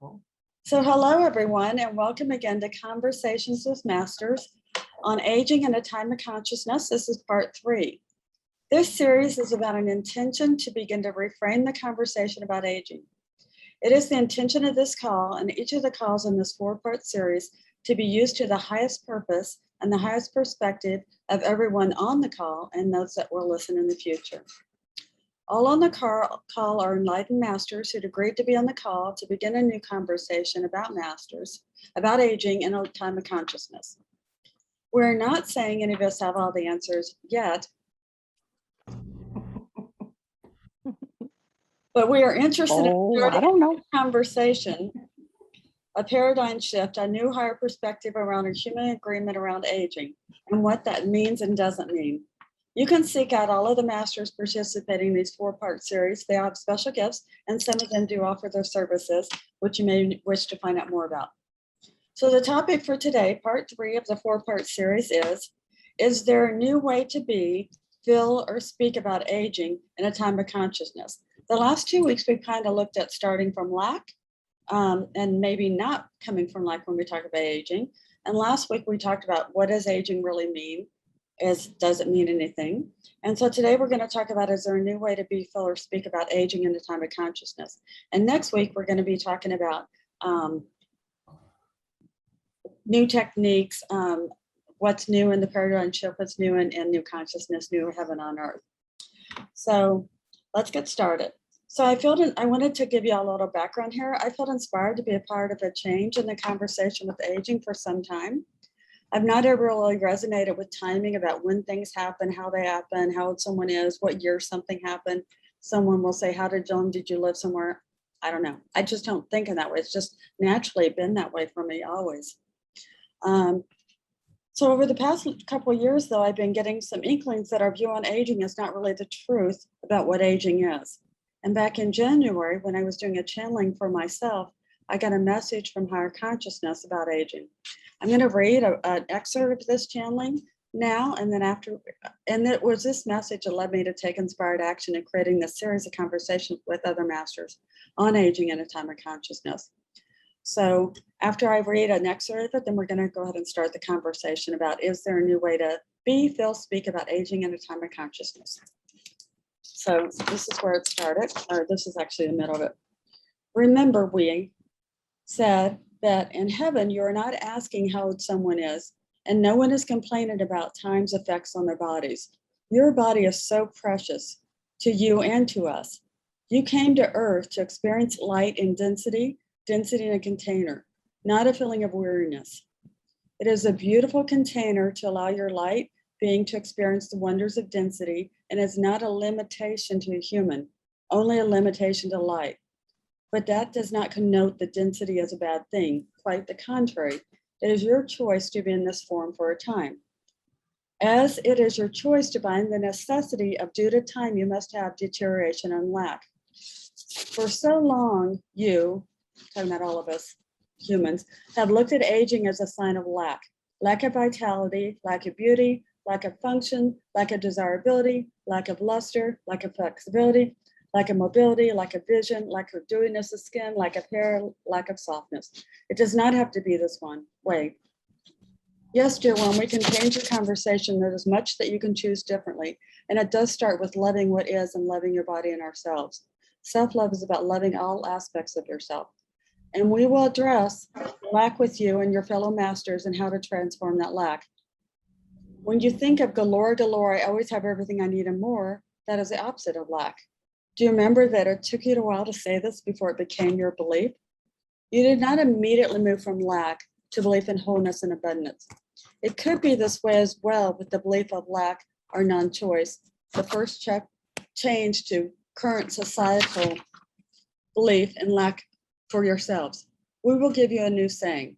So hello, everyone, and welcome again to Conversations with Masters on Aging in a Time of Consciousness. This is part 3. This series is about an intention to begin to reframe the conversation about aging. It is the intention of this call and each of the calls in this 4-part series to be used to the highest purpose and the highest perspective of everyone on the call and those that will listen in the future. All on the call are enlightened masters who'd agreed to be on the call to begin a new conversation about aging in a time of consciousness. We're not saying any of us have all the answers yet, but we are interested in starting a conversation, a paradigm shift, a new higher perspective around a human agreement around aging and what that means and doesn't mean. You can seek out all of the masters participating in these 4-part series. They have special gifts, and some of them do offer their services, which you may wish to find out more about. So the topic for today, part 3 of the 4-part series is there a new way to be, feel, or speak about aging in a time of consciousness? The last 2 weeks, we've kind of looked at starting from lack and maybe not coming from lack when we talk about aging. And last week, we talked about what does aging really mean? Does it mean anything? And so today we're going to talk about, is there a new way to be, feel, or speak about aging in a time of consciousness? And next week, we're going to be talking about new techniques, what's new in the paradigm shift, what's new in new consciousness, new heaven on earth. So let's get started. So I wanted to give you a little background here. I felt inspired to be a part of a change in the conversation with aging for some time. I've not ever really resonated with timing about when things happen, how they happen, how old someone is, what year something happened. Someone will say, did you live somewhere? I don't know. I just don't think in that way. It's just naturally been that way for me always. So over the past couple of years, though, I've been getting some inklings that our view on aging is not really the truth about what aging is. And back in January, when I was doing a channeling for myself, I got a message from higher consciousness about aging. I'm going to read an excerpt of this channeling now, and then and it was this message that led me to take inspired action in creating this series of conversations with other masters on aging in a time of consciousness. So after I read an excerpt of it, then we're going to go ahead and start the conversation about, is there a new way to be, feel, speak about aging in a time of consciousness? So this is where it started, or this is actually the middle of it. Remember, we said that in heaven, you are not asking how old someone is, and no one is complaining about time's effects on their bodies. Your body is so precious to you and to us. You came to earth to experience light and density in a container, not a feeling of weariness. It is a beautiful container to allow your light being to experience the wonders of density, and is not a limitation to a human, only a limitation to light. But that does not connote that density is a bad thing. Quite the contrary. It is your choice to be in this form for a time. As it is your choice to bind the necessity of due to time, you must have deterioration and lack. For so long, you, talking about all of us humans, have looked at aging as a sign of lack. Lack of vitality, lack of beauty, lack of function, lack of desirability, lack of luster, lack of flexibility, lack of mobility, lack of vision, lack of dewiness of skin, lack of hair, lack of softness. It does not have to be this one way. Yes, dear one, we can change your conversation. There is much that you can choose differently. And it does start with loving what is and loving your body and ourselves. Self-love is about loving all aspects of yourself. And we will address lack with you and your fellow masters and how to transform that lack. When you think of galore, I always have everything I need and more, that is the opposite of lack. Do you remember that it took you a while to say this before it became your belief? You did not immediately move from lack to belief in wholeness and abundance. It could be this way as well with the belief of lack or non-choice. The first change to current societal belief in lack for yourselves. We will give you a new saying.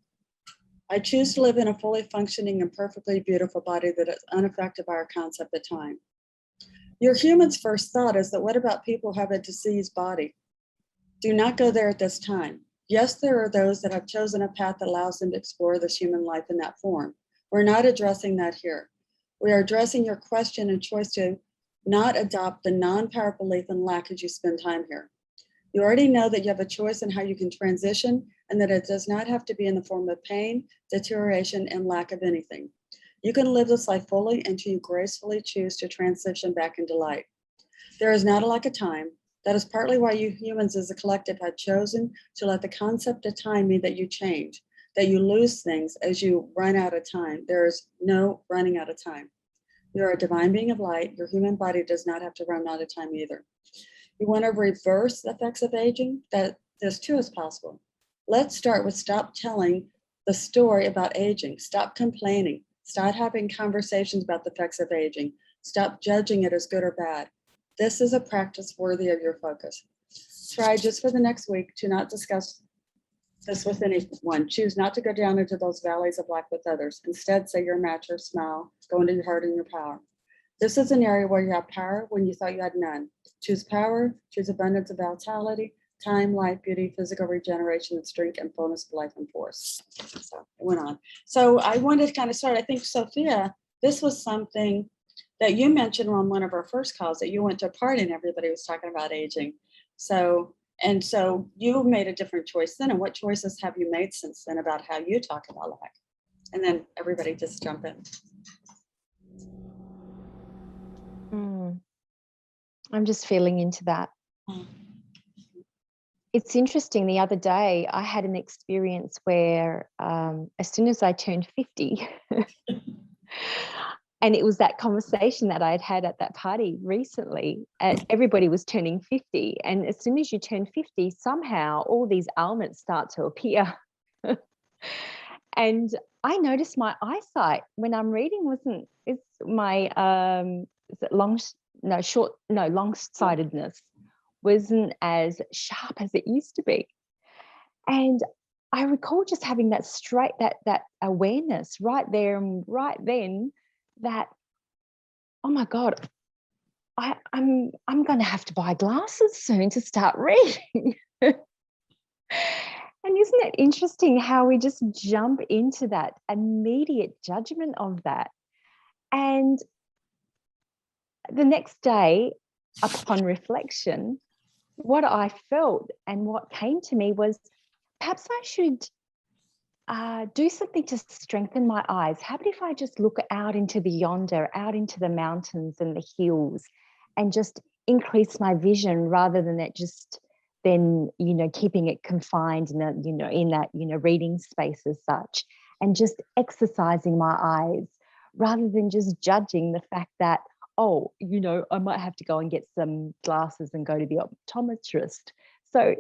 I choose to live in a fully functioning and perfectly beautiful body that is unaffected by our concept of time. Your human's first thought is that what about people who have a diseased body? Do not go there at this time. Yes, there are those that have chosen a path that allows them to explore this human life in that form. We're not addressing that here. We are addressing your question and choice to not adopt the non-power belief in lack as you spend time here. You already know that you have a choice in how you can transition and that it does not have to be in the form of pain, deterioration, and lack of anything. You can live this life fully until you gracefully choose to transition back into light. There is not a lack of time. That is partly why you humans as a collective have chosen to let the concept of time mean that you change, that you lose things as you run out of time. There is no running out of time. You're a divine being of light. Your human body does not have to run out of time either. You want to reverse the effects of aging? That this too is possible. Let's start with stop telling the story about aging. Stop complaining. Stop having conversations about the effects of aging. Stop judging it as good or bad. This is a practice worthy of your focus. Try just for the next week to not discuss this with anyone. Choose not to go down into those valleys of life with others. Instead, say your match or smile. Go into your heart and your power. This is an area where you have power when you thought you had none. Choose power, choose abundance of vitality, time, life, beauty, physical regeneration, and strength, and fullness of life and force. So it went on. So I wanted to kind of start, I think, Sophia, this was something that you mentioned on one of our first calls, that you went to a party and everybody was talking about aging. So you made a different choice then. And what choices have you made since then about how you talk about life? And then everybody just jump in. I'm just feeling into that. It's interesting. The other day, I had an experience where as soon as I turned 50, and it was that conversation that I had at that party recently, everybody was turning 50. And as soon as you turn 50, somehow all these ailments start to appear. And I noticed my eyesight when I'm reading it's my long-sightedness wasn't as sharp as it used to be. And I recall just having that awareness right there and right then that, oh my God, I'm going to have to buy glasses soon to start reading. And isn't it interesting how we just jump into that immediate judgment of that? And the next day, upon reflection, what I felt and what came to me was perhaps I should do something to strengthen my eyes. How about if I just look out into the yonder, out into the mountains and the hills, and just increase my vision rather than that just then, keeping it confined in that, reading space as such, and just exercising my eyes rather than just judging the fact that, oh, I might have to go and get some glasses and go to the optometrist. So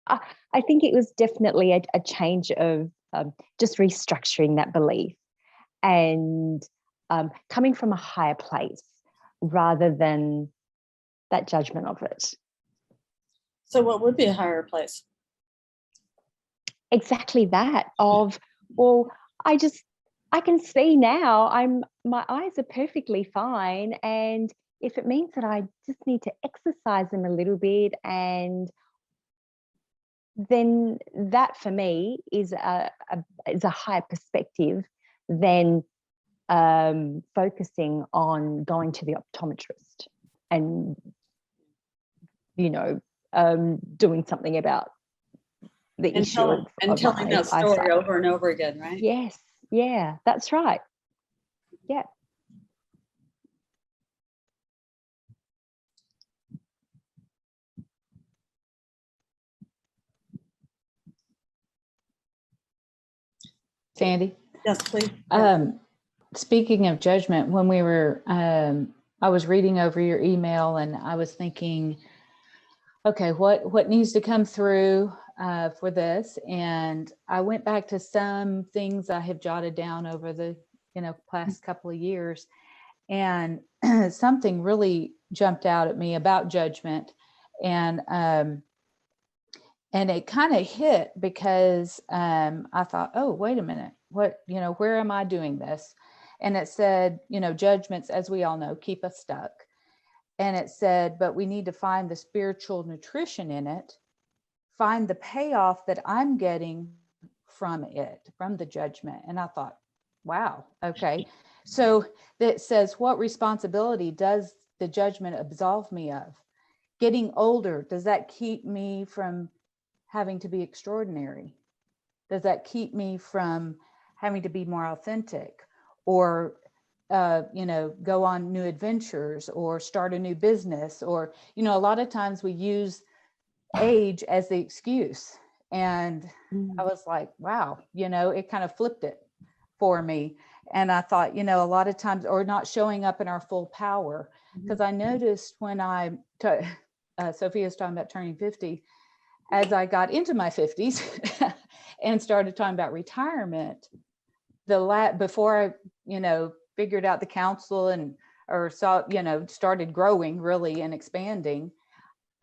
I think it was definitely a change of just restructuring that belief and coming from a higher place rather than that judgment of it. So what would be a higher place? Exactly that of, well, I can see now my eyes are perfectly fine. And if it means that I just need to exercise them a little bit, and then that for me is a higher perspective than focusing on going to the optometrist and, doing something about the issue of telling that story eyesight over and over again, right? Yes. Yeah, that's right. Yeah. Sandy? Yes, please. Speaking of judgment, when we were, I was reading over your email and I was thinking, okay, what needs to come through for this? And I went back to some things I have jotted down over the past couple of years, and something really jumped out at me about judgment, and it kind of hit because I thought, oh, wait a minute, where am I doing this? And it said, judgments, as we all know, keep us stuck. And it said, but we need to find the spiritual nutrition in it, find the payoff that I'm getting from it, from the judgment. And I thought, wow, okay. So that says, what responsibility does the judgment absolve me of? getting older, does that keep me from having to be extraordinary? Does that keep me from having to be more authentic, or go on new adventures, or start a new business? Or, a lot of times we use age as the excuse. And I was like, wow, it kind of flipped it for me. And I thought, a lot of times, or not showing up in our full power. Because I noticed when Sophia's talking about turning 50, as I got into my 50s and started talking about retirement, before I, figured out the counsel started growing really and expanding,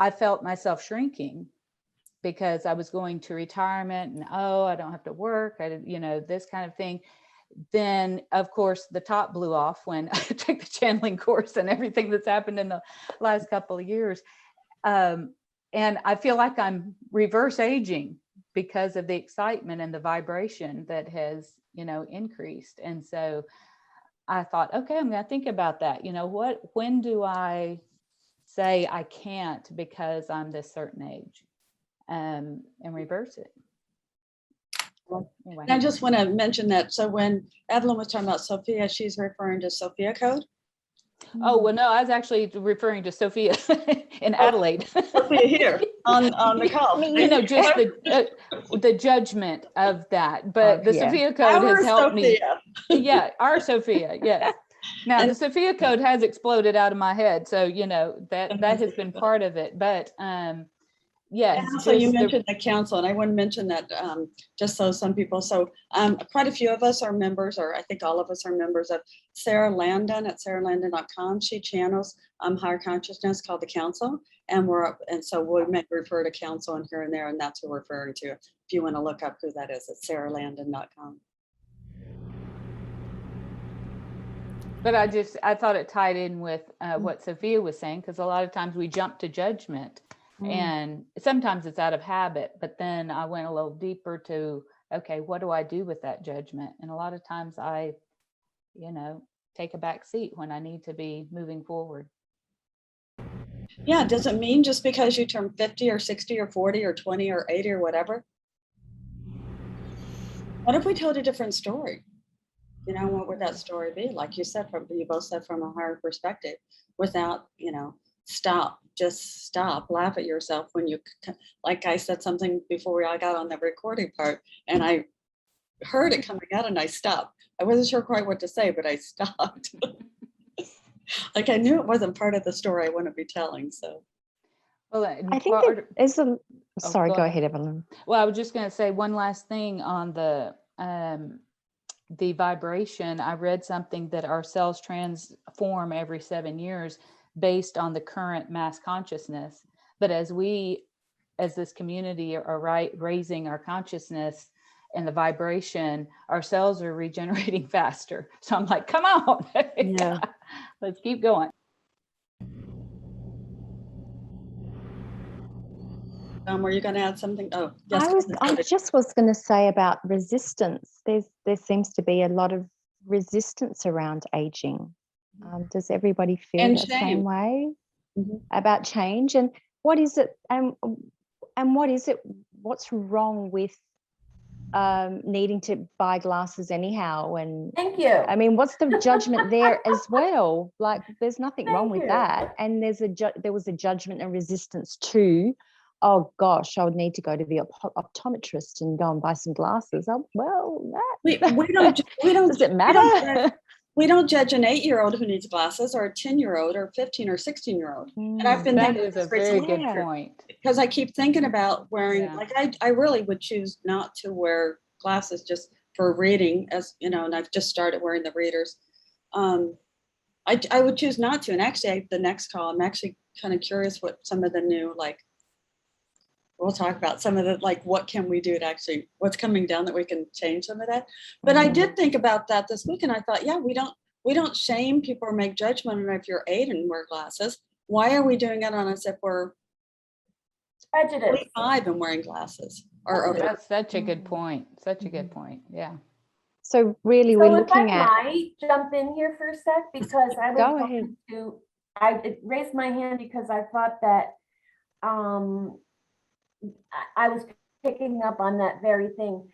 I felt myself shrinking, because I was going to retirement and, I don't have to work, this kind of thing. Then, of course, the top blew off when I took the channeling course and everything that's happened in the last couple of years. And I feel like I'm reverse aging because of the excitement and the vibration that has, increased. And so I thought, okay, I'm going to think about that. When do I say I can't because I'm this certain age, and reverse it? Well, Anyway. I just want to mention that. So when Evelyn was talking about Sophia, she's referring to Sophia code. Oh, well, no, I was actually referring to Sophia in Adelaide. Sophia here on the call. Just the judgment of that. But the Sophia code has helped me. Yeah, our Sophia, yes. Now, the Sophia code has exploded out of my head. So, that has been part of it. But yes. And also you mentioned the council, and I want to mention that just so some people, quite a few of us are members, or I think all of us are members of Sarah Landon at sarahlandon.com. She channels higher consciousness called the council, and so we may refer to council in here and there, and that's what we're referring to. If you want to look up who that is, it's sarahlandon.com. But I thought it tied in with what Sophia was saying, because a lot of times we jump to judgment. And sometimes it's out of habit, but then I went a little deeper to, okay, what do I do with that judgment? And a lot of times I, take a back seat when I need to be moving forward. Yeah, does it mean just because you turn 50 or 60 or 40 or 20 or 80 or whatever? What if we told a different story? What would that story be? Like you said, you both said, from a higher perspective, without, just stop, laugh at yourself when you, like I said something before I got on the recording part, and I heard it coming out and I stopped. I wasn't sure quite what to say, but I stopped. Like I knew it wasn't part of the story I want to be telling. So, well, I think there's a. Sorry, go ahead, Evelyn. Well, I was just going to say one last thing on the vibration. I read something that our cells transform every 7 years based on the current mass consciousness. But as this community are raising our consciousness and the vibration, our cells are regenerating faster. So I'm like, come on, yeah. Let's keep going. Were you going to add something? Oh, yes. I just was going to say about resistance. There seems to be a lot of resistance around aging. Does everybody feel the same way about change? And what is it? And what is it? What's wrong with needing to buy glasses anyhow? And thank you. I mean, what's the judgment there as well? Like, there's nothing wrong with that. And there was a judgment and resistance to, oh gosh, I would need to go to the optometrist and go and buy some glasses. Oh, well, we don't does it matter? We don't judge an 8-year-old who needs glasses, or a 10-year-old, or 15 or 16-year-old. And I've been that is a very good point, because I keep thinking about wearing, like I really would choose not to wear glasses just for reading, as and I've just started wearing the readers. I would choose not to. And actually, the next call, I'm actually kind of curious what some of the new, like, we'll talk about some of the, like, what can we do to actually, what's coming down that we can change some of that. But I did think about that this week, and I thought, yeah, we don't shame people or make judgment on if you're 8 and wear glasses. Why are we doing it on us if we're 45 and wearing glasses? That's such a good point. Such a good point. Yeah. So really, we're looking at. I might jump in here for a sec, because I was going to. I raised my hand because I thought that I was picking up on that very thing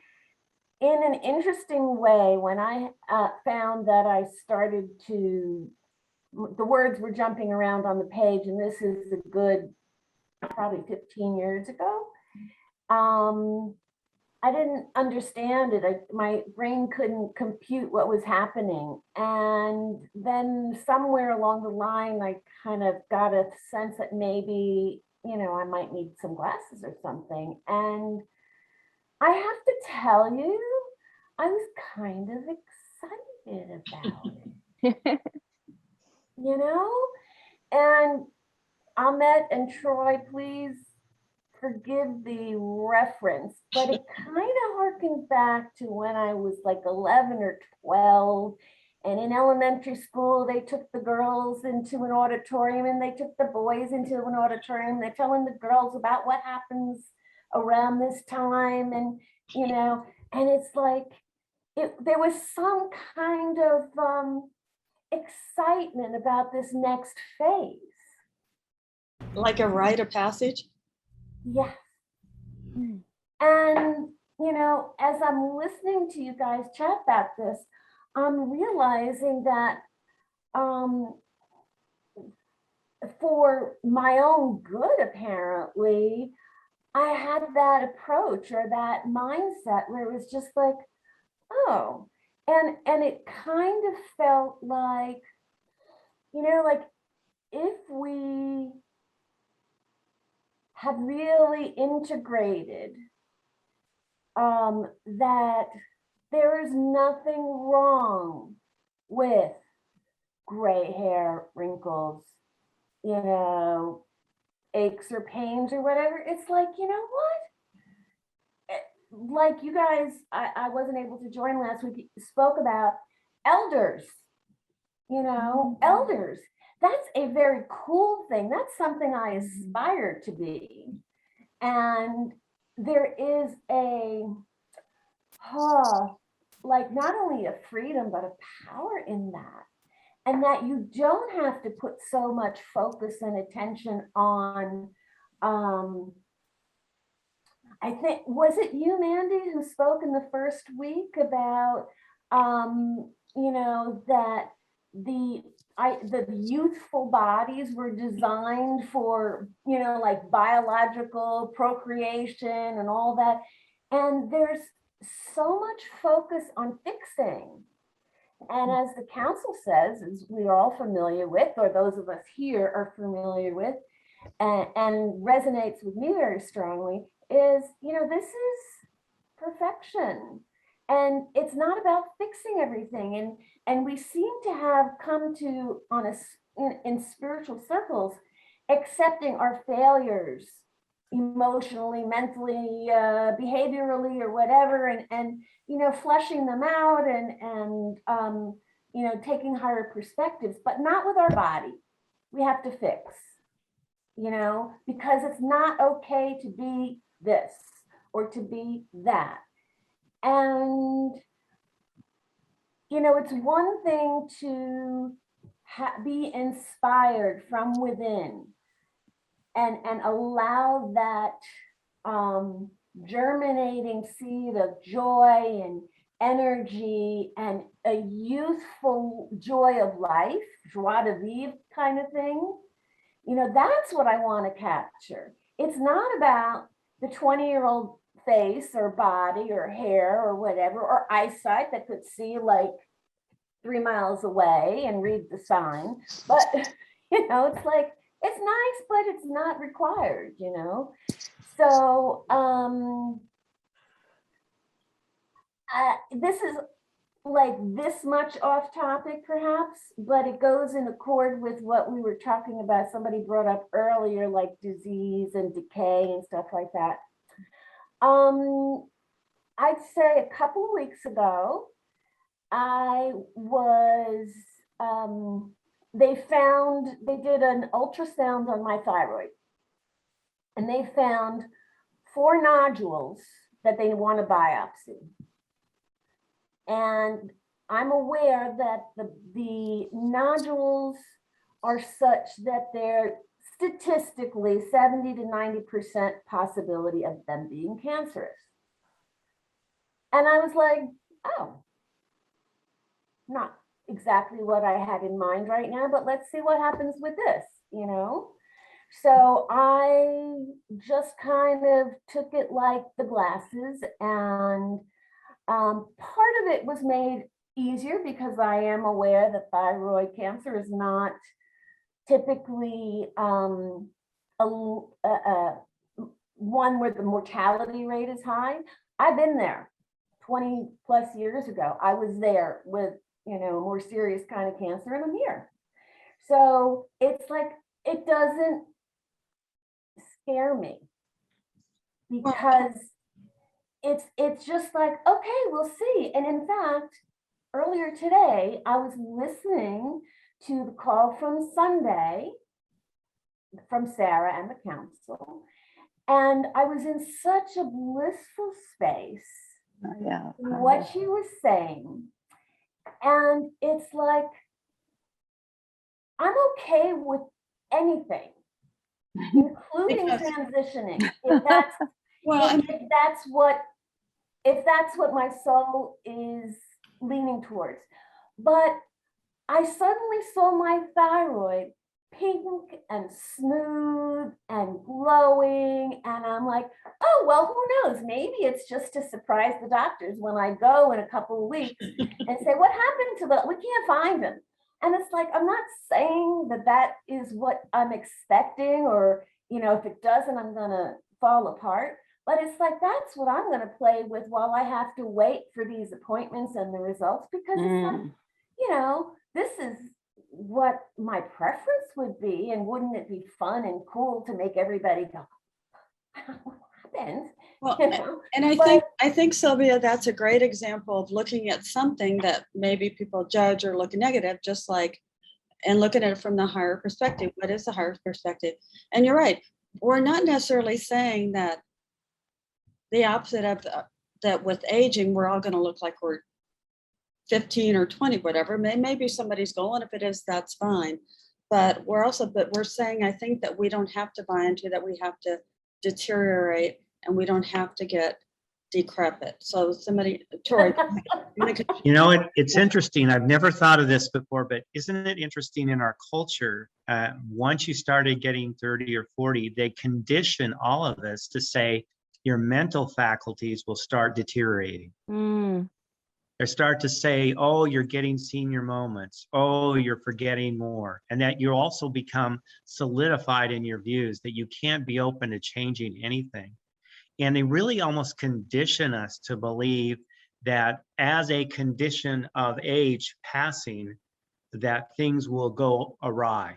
in an interesting way when I found that I started to, the words were jumping around on the page, and this is a good probably 15 years ago. I didn't understand it. My brain couldn't compute what was happening. And then somewhere along the line, I kind of got a sense that maybe, you know, I might need some glasses or something. And I have to tell you, I was kind of excited about it, you know? And Ahmet and Troy, please forgive the reference, but it kind of harkens back to when I was like 11 or 12. And in elementary school, they took the girls into an auditorium and they took the boys into an auditorium. They're telling the girls about what happens around this time. And, you know, and it's like, there was some kind of excitement about this next phase. Like a rite of passage? Yes. And, you know, as I'm listening to you guys chat about this, I'm realizing that for my own good, apparently, I had that approach or that mindset where it was just like, oh, and it kind of felt like, you know, like if we have really integrated that there is nothing wrong with gray hair, wrinkles, you know, aches or pains or whatever. It's like, you know what? Like you guys, I wasn't able to join last week, spoke about elders, you know, elders. That's a very cool thing. That's something I aspire to be. And there is a, like not only a freedom, but a power in that. And that you don't have to put so much focus and attention on, I think, was it you, Mandy, who spoke in the first week about, you know, that the youthful bodies were designed for, you know, like biological procreation and all that. And there's so much focus on fixing. And as the council says, as we are all familiar with, or those of us here are familiar with, and resonates with me very strongly, is, you know, this is perfection. And it's not about fixing everything. And we seem to have come to, in spiritual circles, accepting our failures emotionally, mentally, behaviorally, or whatever, and you know, fleshing them out and you know, taking higher perspectives, but not with our body. We have to fix, you know, because it's not okay to be this or to be that. And you know, it's one thing to be inspired from within and allow that germinating seed of joy and energy and a youthful joy of life, joie de vivre kind of thing. You know, that's what I want to capture. It's not about the 20-year-old face or body or hair or whatever, or eyesight that could see like 3 miles away and read the sign. But, you know, it's like, it's nice, but it's not required, you know? So this is like this much off topic perhaps, but it goes in accord with what we were talking about. Somebody brought up earlier, like disease and decay and stuff like that. I'd say a couple of weeks ago, I was, they did an ultrasound on my thyroid, and they found 4 nodules that they want to biopsy. And I'm aware that the nodules are such that they're statistically 70 to 90% possibility of them being cancerous. And I was like, oh, not exactly what I had in mind right now, but let's see what happens with this, you know? So I just kind of took it like the glasses, and part of it was made easier because I am aware that thyroid cancer is not typically one where the mortality rate is high. I've been there 20 plus years ago. I was there with, you know, a more serious kind of cancer, and I'm here. So it's like, it doesn't scare me because it's just like, okay, we'll see. And in fact, earlier today, I was listening to the call from Sunday from Sarah and the council, and I was in such a blissful space. Yeah. What she was saying, and it's like, I'm okay with anything, including Because- transitioning, if that's Well, if that's what my soul is leaning towards. But I suddenly saw my thyroid pink and smooth and glowing, and I'm like, oh, well, who knows? Maybe it's just to surprise the doctors when I go in a couple of weeks and say, what happened to we can't find him. And it's like, I'm not saying that that is what I'm expecting, or, you know, if it doesn't, I'm gonna fall apart. But it's like, that's what I'm gonna play with while I have to wait for these appointments and the results, because it's like, you know, this is what my preference would be. And wouldn't it be fun and cool to make everybody go, what happened? well, You know? and I think, Sylvia, that's a great example of looking at something that maybe people judge or look negative, just like, and looking at it from the higher perspective. What is the higher perspective? And you're right. We're not necessarily saying that the opposite of that with aging, we're all going to look like we're 15 or 20, whatever. Maybe somebody's goal, and if it is, that's fine. But we're saying, I think that we don't have to buy into that. We have to deteriorate, and we don't have to get decrepit. So somebody, Tori, You know, it's interesting. I've never thought of this before, but isn't it interesting in our culture? Once you started getting 30 or 40, they condition all of us to say your mental faculties will start deteriorating. They start to say, oh, you're getting senior moments. Oh, you're forgetting more. And that you also become solidified in your views, that you can't be open to changing anything. And they really almost condition us to believe that as a condition of age passing, that things will go awry.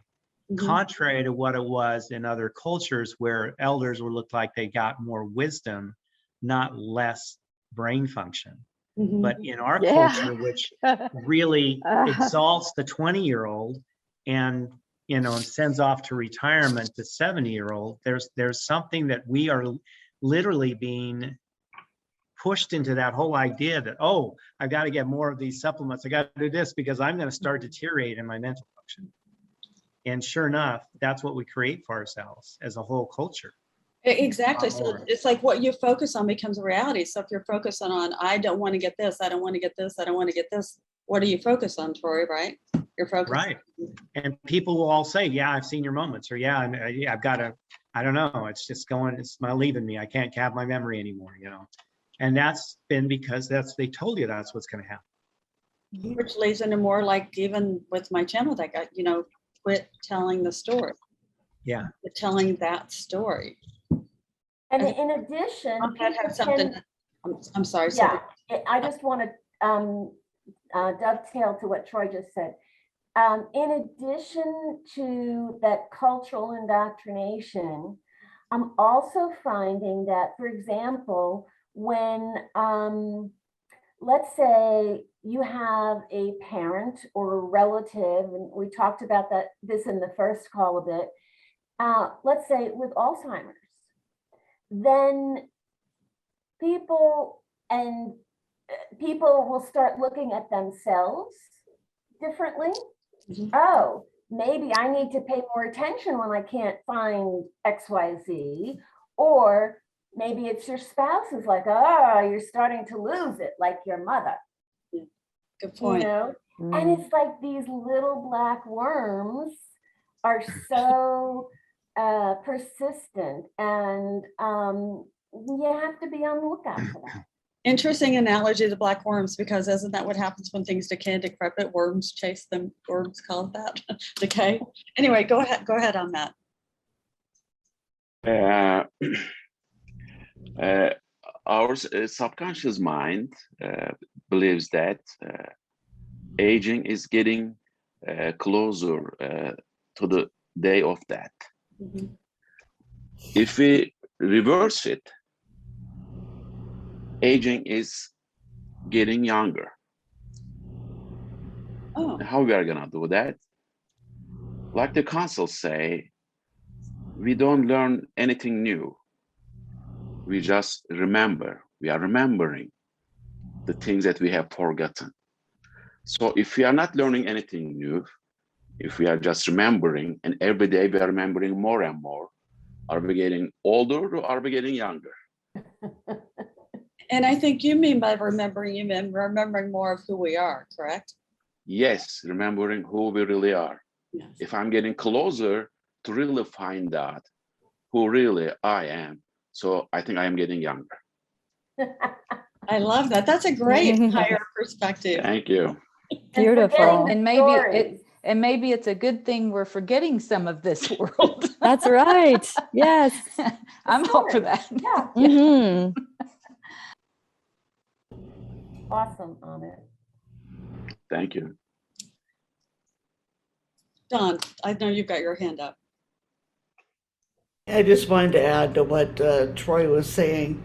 Contrary to what it was in other cultures where elders would look like they got more wisdom, not less brain function. But in our culture, which really exalts the 20-year-old and, you know, sends off to retirement the 70-year-old, there's something that we are literally being pushed into, that whole idea that, oh, I've got to get more of these supplements. I got to do this because I'm going to start deteriorating my mental function. And sure enough, that's what we create for ourselves as a whole culture. Exactly. So it's like what you focus on becomes a reality. So if you're focusing on, I don't want to get this, I don't want to get this, I don't want to get this, what do you focus on, Tori, right? You're focused. Right. And people will all say, yeah, I've seen your moments, or yeah, I've got to, I don't know, it's just going, it's not leaving me. I can't have my memory anymore, you know? And that's been because they told you that's what's going to happen. Which leads into more like, even with my channel, that got, you know, quit telling the story. Yeah. Quit telling that story. And in addition, I'm sorry. Yeah, I just want to dovetail to what Troy just said. In addition to that cultural indoctrination, I'm also finding that, for example, when let's say you have a parent or a relative, and we talked about this in the first call a bit, let's say with Alzheimer's, then people will start looking at themselves differently. Oh, maybe I need to pay more attention when I can't find XYZ, or maybe it's your spouse is like, oh, you're starting to lose it, like your mother, Good you point. know? And Mm. it's like these little black worms are so persistent, and you have to be on the lookout for that. Interesting analogy to black worms, because isn't that what happens when things decay and decrepit? Worms chase them. Worms call it that. Decay. Anyway, go ahead. Go ahead on that. Our subconscious mind believes that aging is getting closer to the day of death. Mhm. If we reverse it, aging is getting younger. Oh, How we are gonna do that? Like the consuls say, we don't learn anything new. We just remember. We are remembering the things that we have forgotten. So if we are not learning anything new, if we are just remembering, and every day we are remembering more and more, are we getting older or are we getting younger? and I think you mean by remembering, you mean remembering more of who we are, correct? Yes, remembering who we really are. Yes. If I'm getting closer to really find out who really I am, so I think I am getting younger. I love that. That's a great higher perspective. Thank you. Beautiful. And maybe it's a good thing we're forgetting some of this world. That's right. Yes. I'm all for that. Yeah. Mhm. Awesome, Ahmet. Thank you. Don, I know you've got your hand up. I just wanted to add to what Troy was saying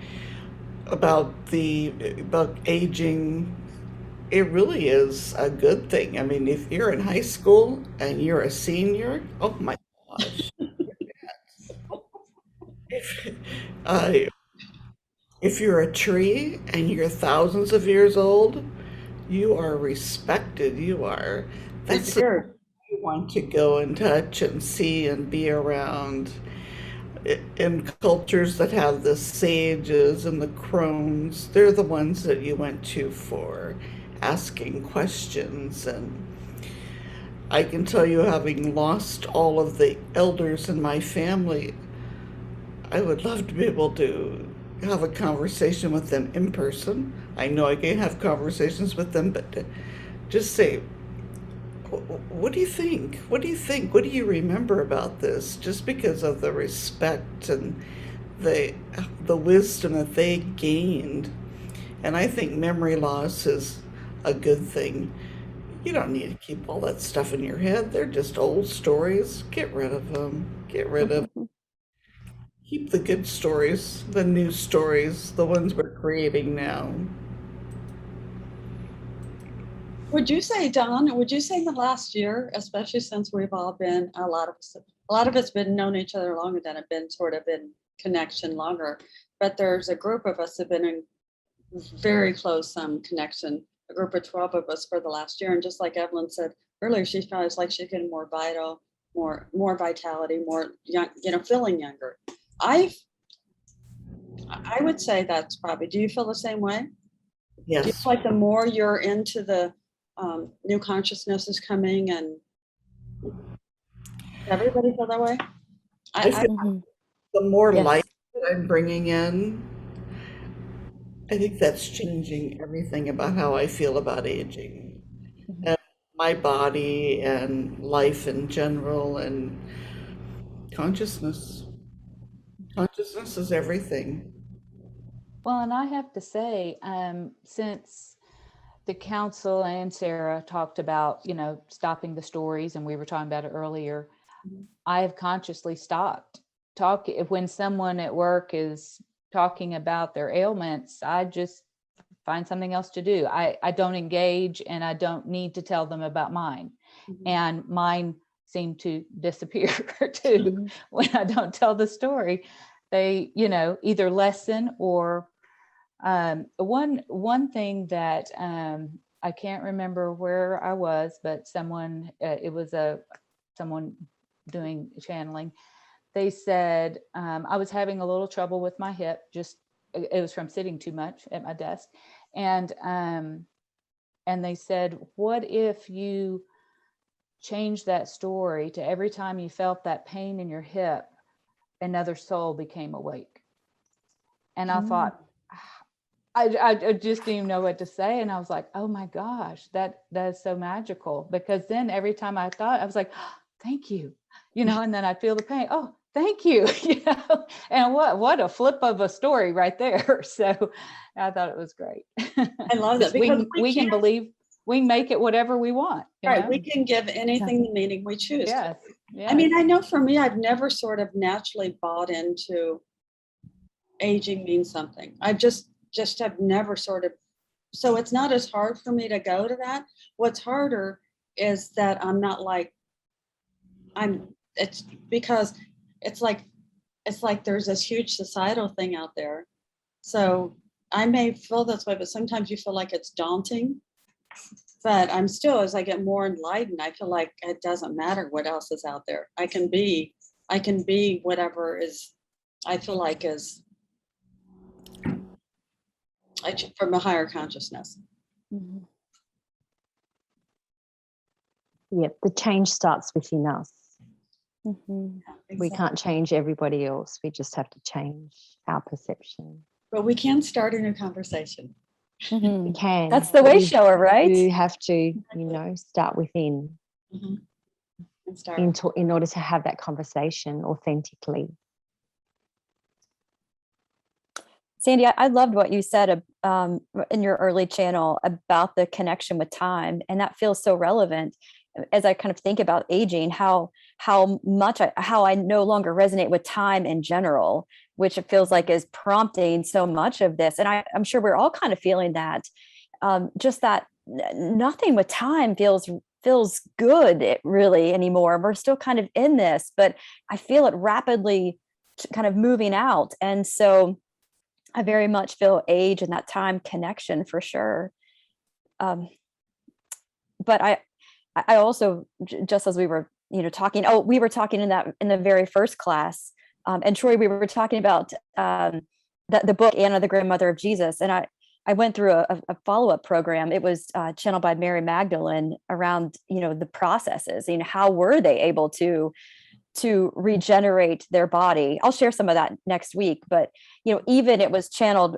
about aging. It really is a good thing. I mean, if you're in high school and you're a senior, oh my gosh. uh, if you're a tree and you're thousands of years old, you are respected. That's the Revered. you want to go and touch and see and be around. In cultures that have the sages and the crones, they're the ones that you went to for asking questions. And I can tell you, having lost all of the elders in my family, I would love to be able to have a conversation with them in person. I know I can't have conversations with them, but just say, what do you think? What do you think? What do you remember about this? Just because of the respect and the wisdom that they gained. And I think memory loss is a good thing. You don't need to keep all that stuff in your head. They're just old stories. Get rid of them. Get rid of them. Keep the good stories, the new stories, the ones we're creating now. Would you say, Don, would you say in the last year, especially since we've all been, a lot of us been known each other longer than have been sort of in connection longer, but there's a group of us have been in very close connection, a group of 12 of us for the last year. And just like Evelyn said earlier, she feels like she's getting more vital, more vitality, more young, feeling younger. I would say that's probably, do you feel the same way? Yes. Do you feel like the more you're into the new consciousness is coming, and everybody feel that way? I feel the more Yes. light that I'm bringing in, I think that's changing everything about how I feel about aging and my body and life in general and consciousness. Consciousness is everything. Well, and I have to say, since the council and Sarah talked about, stopping the stories, and we were talking about it earlier, I have consciously stopped talking. When someone at work is talking about their ailments, I just find something else to do. I don't engage, and I don't need to tell them about mine. And mine seem to disappear too when I don't tell the story. They, either lessen or one thing that I can't remember where I was, but someone someone doing channeling. They said, I was having a little trouble with my hip, just, it was from sitting too much at my desk. And they said, what if you change that story to every time you felt that pain in your hip, another soul became awake? And I thought, I just didn't even know what to say. And I was like, oh my gosh, that is so magical. Because then every time I thought, I was like, oh, thank you, and then I'd feel the pain. Oh, thank you, and what a flip of a story right there. So I thought it was great. I love that, because we can believe, we can make it whatever we want. Right, we can give anything the meaning we choose. Yes. I mean, I know for me, I've never sort of naturally bought into aging means something. I just have never sort of, so it's not as hard for me to go to that. What's harder is that I'm not like, it's because it's like there's this huge societal thing out there. So I may feel this way, but sometimes you feel like it's daunting. But I'm still, as I get more enlightened, I feel like it doesn't matter what else is out there. I can be whatever is, I feel like is from a higher consciousness. Yep, the change starts within us. Exactly. We can't change everybody else. We just have to change our perception. But we can start a new conversation. We can. That's the way shower, right? You have to, start within And start. in order to have that conversation authentically. Sandy, I loved what you said in your early channel about the connection with time. And that feels so relevant as I kind of think about aging, how I no longer resonate with time in general, which it feels like is prompting so much of this. And I'm sure we're all kind of feeling that, just that nothing with time feels good really anymore. We're still kind of in this, but I feel it rapidly kind of moving out. And so I very much feel age and that time connection for sure. But I also, just as we were, talking, we were talking in the very first class, and Troy, we were talking about the book, Anna, the Grandmother of Jesus. And I went through a follow-up program. It was channeled by Mary Magdalene around, the processes, how were they able to regenerate their body. I'll share some of that next week, but, even it was channeled,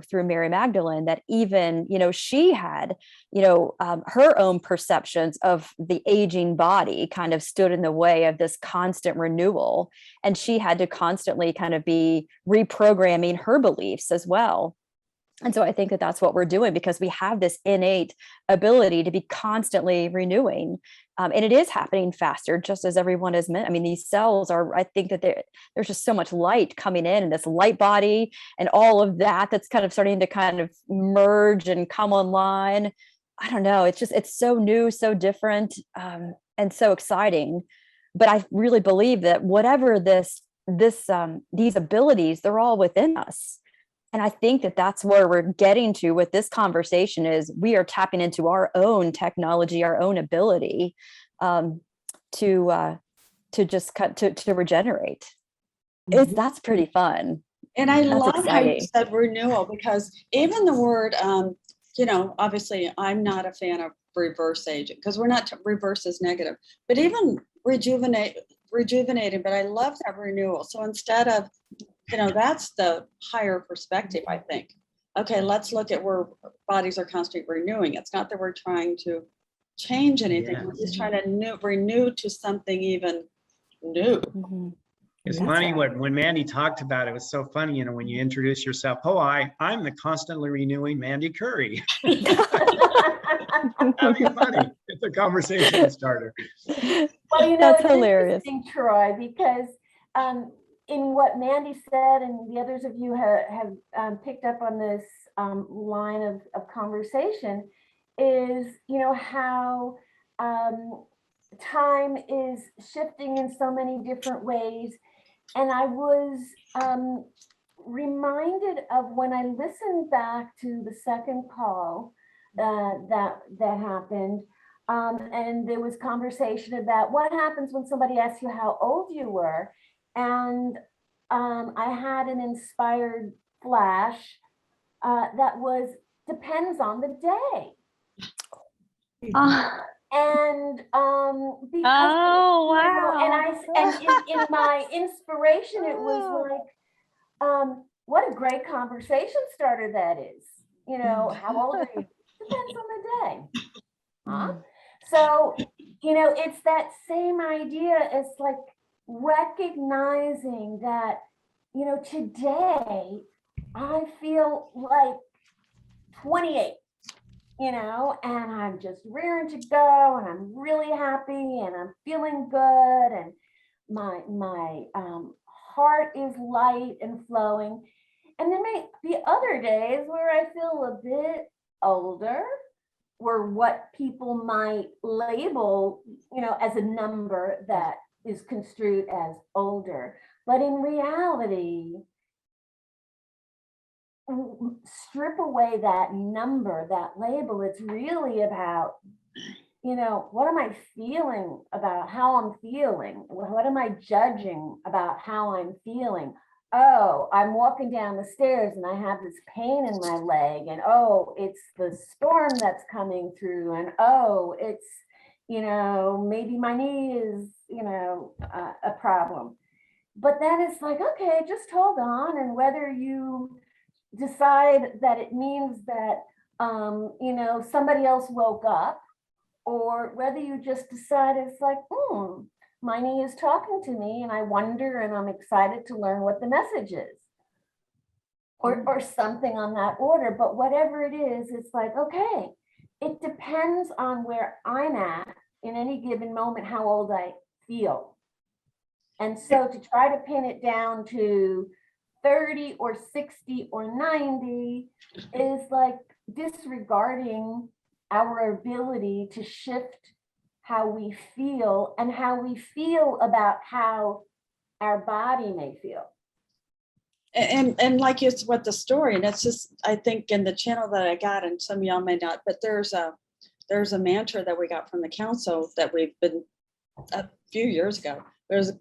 through Mary Magdalene, that even, she had, her own perceptions of the aging body kind of stood in the way of this constant renewal. And she had to constantly kind of be reprogramming her beliefs as well. And so I think that that's what we're doing, because we have this innate ability to be constantly renewing. And it is happening faster, just as everyone is meant. I mean, these cells are, I think that there's just so much light coming in, and this light body and all of that's kind of starting to kind of merge and come online. I don't know. It's so new, so different, and so exciting. But I really believe that whatever these abilities, they're all within us. And I think that that's where we're getting to with this conversation, is we are tapping into our own technology, our own ability to just to regenerate. That's pretty fun. And I That's love how you exciting. said renewal, because even the word, obviously I'm not a fan of reverse aging, because we're not, reverse is negative, but even rejuvenating, but I love that renewal. So instead of, that's the higher perspective, I think. Okay, let's look at where bodies are constantly renewing. It's not that we're trying to change anything. Yeah. We're just trying to renew to something even new. It's funny when Mandy talked about it, it was so funny, when you introduce yourself, I'm the constantly renewing Mandy Curry. That'd be funny. It's a conversation starter. Well, That's it's hilarious. interesting, Troy, because in what Mandy said, and the others of you have picked up on this line of conversation, is how time is shifting in so many different ways. And I was reminded of when I listened back to the second call that happened, And there was conversation about what happens when somebody asks you how old you were. And I had an inspired flash that was, depends on the day. Ah, And because Oh, you know, wow. and in my inspiration, it was like, what a great conversation starter that is. You know, how old are you? Depends on the day. Huh? So, you know, it's that same idea as like recognizing that, you know, today I feel like 28, you know, and I'm just rearing to go and I'm really happy and I'm feeling good and my heart is light and flowing. And there may be other days where I feel a bit older, or what people might label, you know, as a number that is construed as older. But in reality, strip away that number, that label. It's really about, you know, what am I feeling about how I'm feeling? What am I judging about how I'm feeling? Oh, I'm walking down the stairs and I have this pain in my leg, and oh, it's the storm that's coming through, and oh, it's, you know, maybe my knee is, you know, a problem. But then it's like, okay, just hold on. And whether you decide that it means that, you know, somebody else woke up, or whether you just decide it's like, my knee is talking to me and I wonder and I'm excited to learn what the message is, or something on that order. But whatever it is, it's like, okay, it depends on where I'm at in any given moment, how old I feel. And so to try to pin it down to 30 or 60 or 90 is like disregarding our ability to shift how we feel and how we feel about how our body may feel. And like it's what the story, and it's just, I think in the channel that I got, and some of y'all may not, but there's a mantra that we got from the council that we've been a few years ago. There's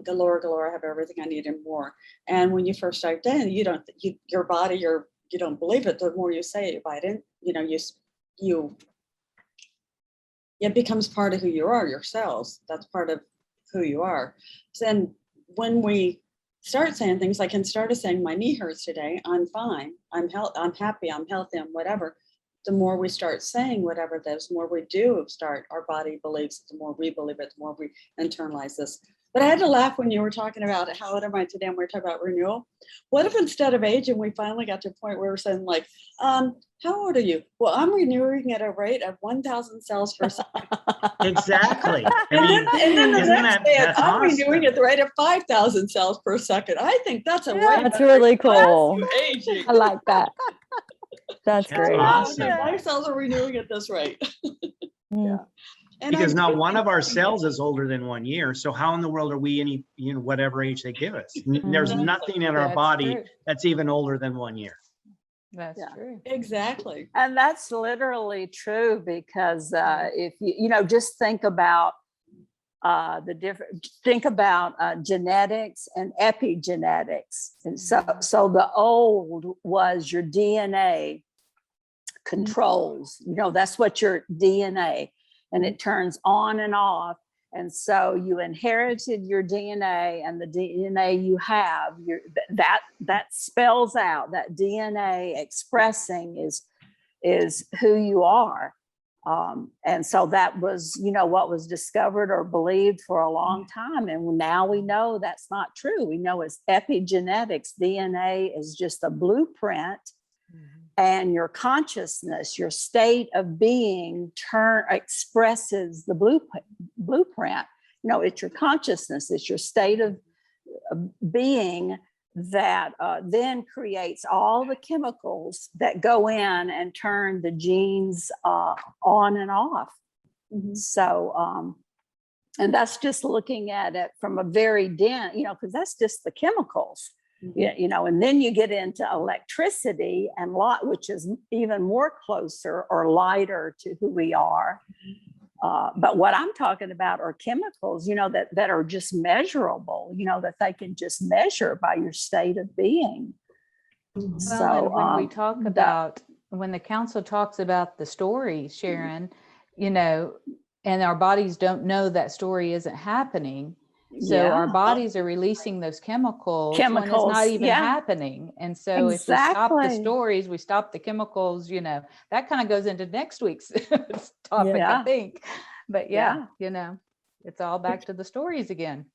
galore, galore, I have everything I need and more. And when you first start then, your body, you don't believe it. The more you say it, by it, you know, it becomes part of who you are, your cells. That's part of who you are. So then when we start saying things like, instead of saying my knee hurts today, I'm fine, I'm happy, I'm healthy, I'm whatever. The more we start saying whatever, the more we do start, our body believes it, the more we believe it, the more we internalize this. But I had to laugh when you were talking about how old am I today, and we were talking about renewal. What if instead of aging, we finally got to a point where we're saying like, how old are you? Well, I'm renewing at a rate of 1,000 cells per second. Exactly. I And mean, then the isn't next day, that's I'm awesome. renewing at the rate of 5,000 cells per second. I think that's a way That's better really expression cool. of aging. I like that. That's That's great. awesome. My cells are renewing at this rate. Mm. And Because I'm not thinking- one of our cells is older than 1 year. So how in the world are we any, you know, whatever age they give us? There's Exactly. nothing in our That's body true. that's even older than 1 year. That's Yeah. true. Exactly. And that's literally true, because if you know, just think about genetics and epigenetics. And so the old was your DNA controls, you know, that's what your DNA, and it turns on and off. And so you inherited your DNA, and the DNA you have, that spells out, that DNA expressing is who you are. And so that was, you know, what was discovered or believed for a long time. And now we know that's not true. We know it's epigenetics. DNA is just a blueprint, and your consciousness, your state of being expresses the blueprint. You know, it's your consciousness, it's your state of being that then creates all the chemicals that go in and turn the genes on and off. So, and that's just looking at it from a very you know, because that's just the chemicals. Yeah, you know, and then you get into electricity and light, which is even more closer or lighter to who we are. But what I'm talking about are chemicals, you know, that are just measurable, you know, that they can just measure by your state of being. Well, So and when we talk about, when the council talks about the story, Sharon, you know, and our bodies don't know that story isn't happening. So our bodies are releasing those chemicals when it's not even happening. And so if we stop the stories, we stop the chemicals, you know, that kind of goes into next week's topic, I think. But you know, it's all back to the stories again.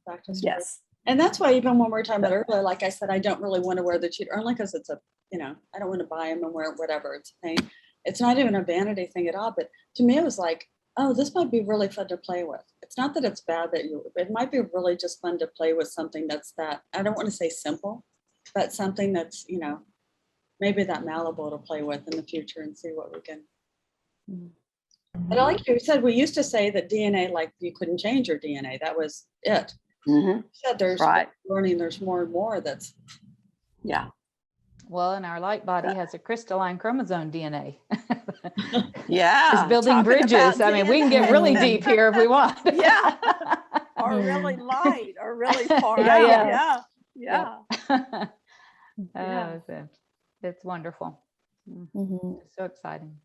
Back to stories. Yes. And that's why even when we were talking about earlier, like I said, I don't really want to wear the cheater only because it's a, you know, I don't want to buy them and wear whatever. It's a pain. It's not even a vanity thing at all. But to me, it was like, oh, this might be really fun to play with. It's not that it's bad that it might be really just fun to play with something that's that, I don't want to say simple, but something that's, you know, maybe that malleable to play with in the future and see what we can. But like you said, we used to say that DNA, like you couldn't change your DNA. That was it. You said there's learning, there's more and more that's. Well, and our light body has a crystalline chromosome DNA. It's building bridges. I mean, we can get really deep here if we want. Or really light or really far out. It's wonderful. It's so exciting.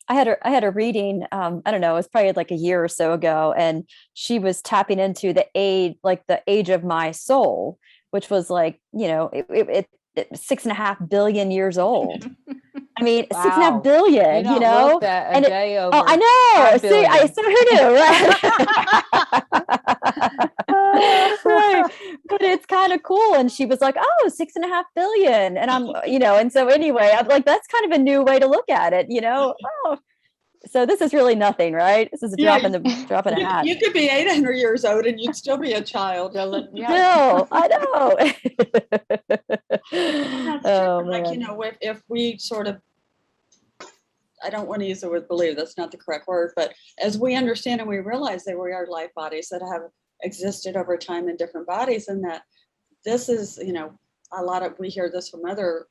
I had a reading, I don't know, it was probably like a year or so ago, and she was tapping into the age of my soul, which was like, you know, it 6.5 billion years old. I mean, 6.5 billion, you know, and day over. I know. See, who knew, right? Right. But it's kind of cool. And she was like, oh, 6.5 billion. And I'm, you know, and so anyway, I'm like, that's kind of a new way to look at it, you know? Oh, so this is really nothing, right? This is a drop in a hat. You could be 800 years old and you'd still be a child. No, I know. Like, you know, if we sort of, I don't want to use the word believe, that's not the correct word, but as we understand and we realize that we are light bodies that have existed over time in different bodies, and that this is, you know, we hear this from other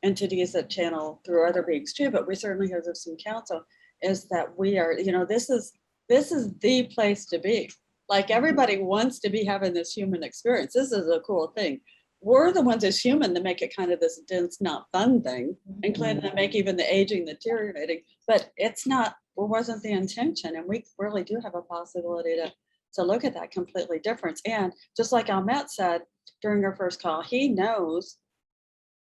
entities that channel through other beings too, but we certainly hear this from council, is that we are, you know, this is the place to be. Like everybody wants to be having this human experience. This is a cool thing. We're the ones as human that make it kind of this dense, not fun thing, including that make even the aging deteriorating, but it's not, it wasn't the intention. And we really do have a possibility to look at that completely different. And just like Ahmet said during our first call, he knows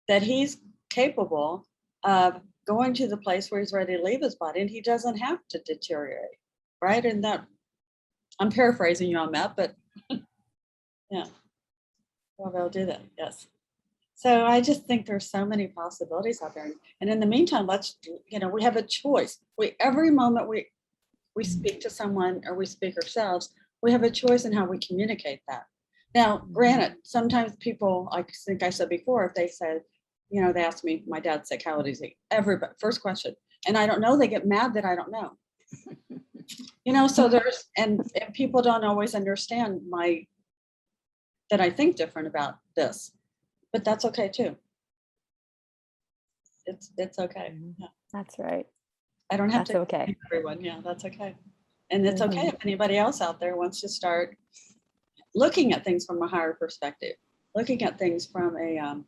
that he's capable of going to the place where he's ready to leave his body and he doesn't have to deteriorate, right? And that, I'm paraphrasing you on that, but yeah, well, they'll do that, yes. So I just think there's so many possibilities out there. And in the meantime, let's, you know, we have a choice. Every moment we speak to someone or we speak ourselves, we have a choice in how we communicate that. Now, granted, sometimes people, I think I said before, if they said, you know, they asked me, my dad's sick, how old is he? Everybody, first question. And I don't know, they get mad that I don't know. You know, so there's, and people don't always understand that I think different about this, but that's okay too. It's okay. Yeah. That's right. I don't have to okay everyone. Yeah, that's okay. And it's okay if anybody else out there wants to start looking at things from a higher perspective, looking at things from a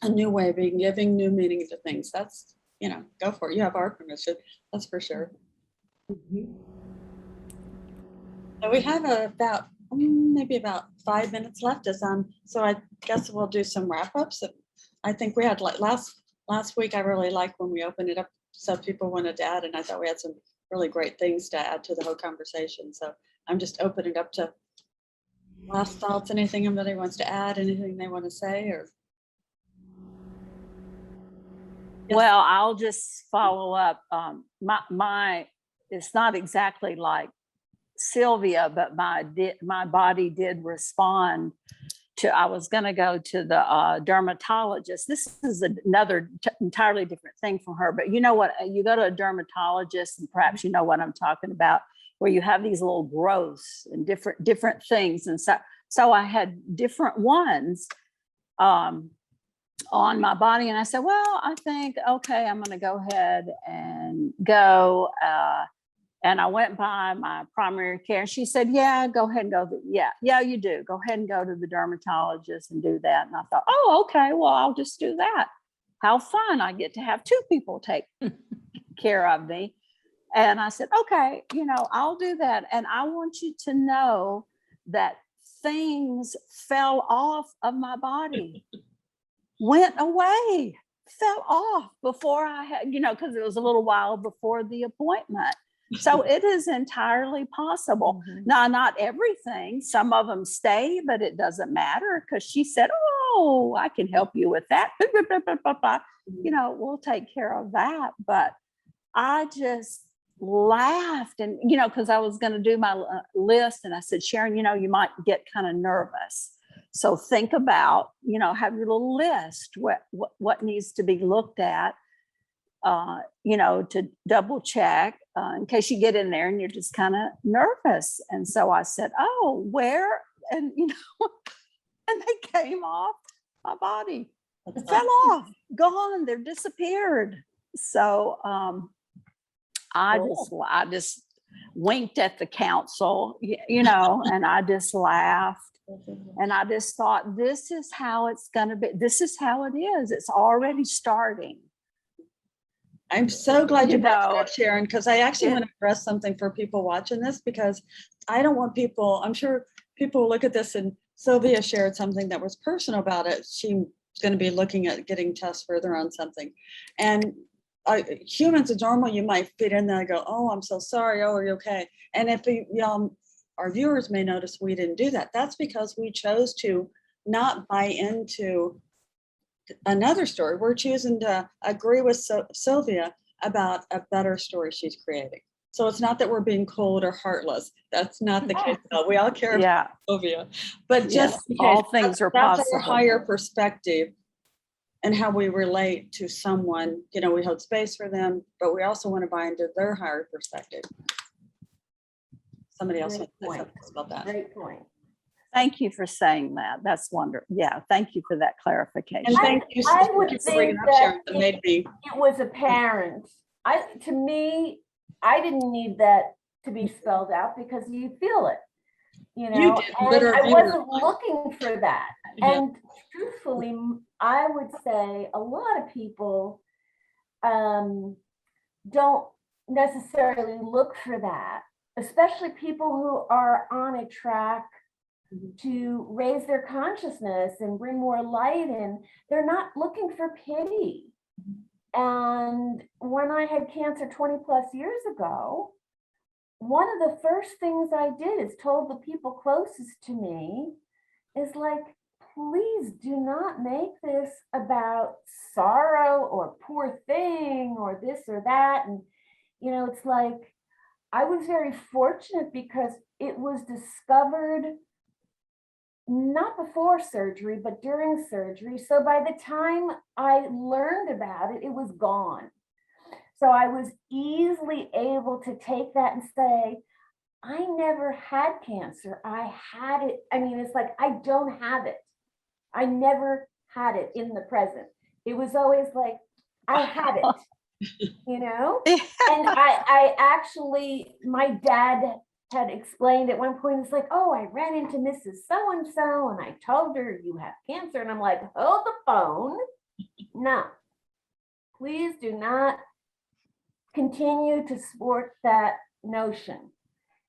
new way of being, giving new meaning to things. That's, you know, go for it. You have our permission. That's for sure. So we have about maybe about 5 minutes left. So I guess we'll do some wrap ups. I think we had like last week. I really liked when we opened it up, so people wanted to add, and I thought we had some really great things to add to the whole conversation. So I'm just opening it up to last thoughts. Anything anybody wants to add? Anything they want to say? Or yes. Well, I'll just follow up. My it's not exactly like Sylvia, but my body did respond to, I was going to go to the dermatologist. This is another entirely different thing from her, but you know what, you go to a dermatologist and perhaps you know what I'm talking about. where you have these little growths and different things. And so I had different ones on my body. And I said, well, I think, okay, I'm going to go ahead and go. And I went by my primary care and she said, yeah, go ahead and go. Yeah, you do. Go ahead and go to the dermatologist and do that. And I thought, oh, okay, well, I'll just do that. How fun. I get to have two people take care of me. And I said, okay, I'll do that. And I want you to know that things fell off of my body, went away, fell off before I had, because it was a little while before the appointment. So it is entirely possible. Now, not everything, some of them stay, but it doesn't matter because she said, oh, I can help you with that. We'll take care of that. But I just laughed and, because I was going to do my list and I said, Sharon, you might get kind of nervous. So think about, have your little list, what needs to be looked at, to double check in case you get in there and you're just kind of nervous. And so I said, oh, where? And, and they came off my body, fell off, gone, they're disappeared. So I just winked at the council, and I just laughed. And I just thought, this is how it's going to be. This is how it is. It's already starting. I'm so glad you brought that up, Sharon, because I actually want to address something for people watching this, because I don't want people, I'm sure people will look at this, and Sylvia shared something that was personal about it. She's going to be looking at getting tests further on something. And humans are normal. You might fit in there and go, oh, I'm so sorry. Oh, are you okay? And if our viewers may notice we didn't do that. That's because we chose to not buy into another story. We're choosing to agree with Sylvia about a better story she's creating. So it's not that we're being cold or heartless. That's not the case. We all care about Sylvia, but just all things are possible. That's our higher perspective and how we relate to someone. We hold space for them, but we also want to buy into their higher perspective. Somebody else wants to say something about that. Great point. Thank you for saying that. That's wonderful. Yeah, thank you for that clarification. And thank you. I would think that it was apparent. To me, I didn't need that to be spelled out because you feel it. You did, and I wasn't looking for that. Yeah. And truthfully, I would say a lot of people don't necessarily look for that, especially people who are on a track to raise their consciousness and bring more light in. They're not looking for pity. And when I had cancer 20 plus years ago, one of the first things I did is told the people closest to me is like, please do not make this about sorrow or poor thing or this or that. And, it's like, I was very fortunate because it was discovered not before surgery, but during surgery. So by the time I learned about it, it was gone. So I was easily able to take that and say, I never had cancer. I had it. I mean, it's like, I don't have it. I never had it in the present. It was always like, I had it, And I actually, my dad had explained at one point, it's like, oh, I ran into Mrs. So-and-so and I told her you have cancer. And I'm like, hold the phone. No, please do not continue to support that notion.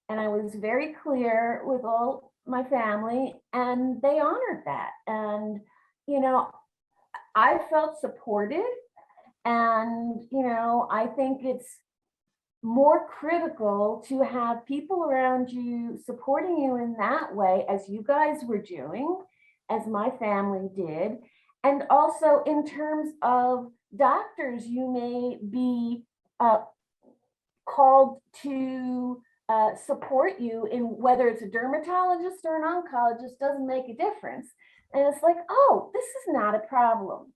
And I was very clear with all my family and they honored that. And, I felt supported. And, I think it's more critical to have people around you supporting you in that way, as you guys were doing, as my family did. And also in terms of doctors, you may be called to support you in whether it's a dermatologist or an oncologist, doesn't make a difference. And it's like, oh, this is not a problem.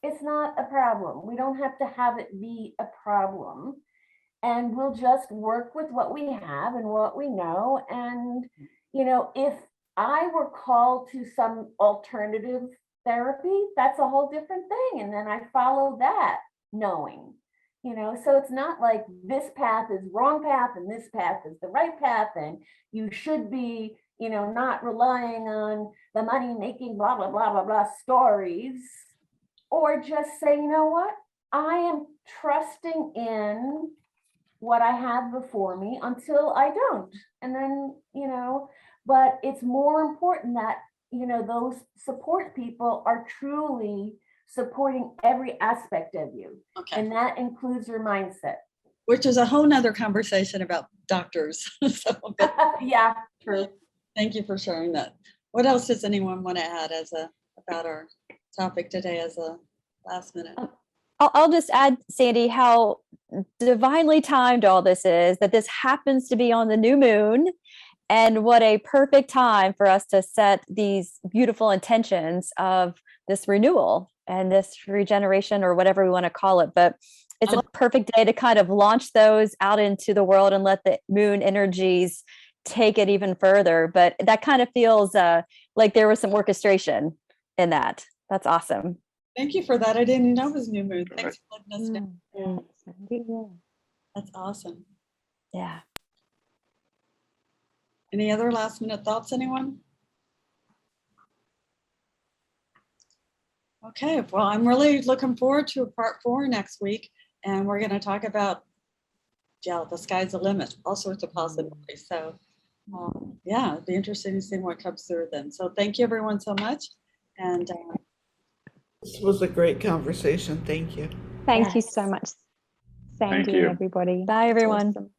It's not a problem. We don't have to have it be a problem. and we'll just work with what we have and what we know. And, you know, if I were called to some alternative therapy, that's a whole different thing. And then I follow that knowing, you know, so it's not like this path is wrong path and this path is the right path. And you should be, you know, not relying on the money making blah, blah, blah, blah, blah stories, or just say, you know what, I am trusting in what I have before me until I don't. And then, you know, but it's more important that, you know, those support people are truly supporting every aspect of you. Okay. And that includes your mindset. Which is a whole nother conversation about doctors. So, but Yeah. thank you for sharing that. What else does anyone want to add about our topic today as a last minute? I'll just add, Sandy, how divinely timed all this is, that this happens to be on the new moon, and what a perfect time for us to set these beautiful intentions of this renewal and this regeneration, or whatever we want to call it. But it's a perfect day to kind of launch those out into the world and let the moon energies take it even further. But that kind of feels like there was some orchestration in that. That's awesome. Thank you for that. I didn't know it was new moon. Thanks for letting us know. Yeah. That's awesome. Yeah. Any other last minute thoughts, anyone? Okay, well, I'm really looking forward to part 4 next week, and we're going to talk about, yeah, the sky's the limit, all sorts of possibilities. So yeah, it'd be interesting to see what comes through then. So thank you everyone so much. And This was a great conversation. Thank you. Thank you so much, Sandy, you. everybody. Bye, everyone. Awesome.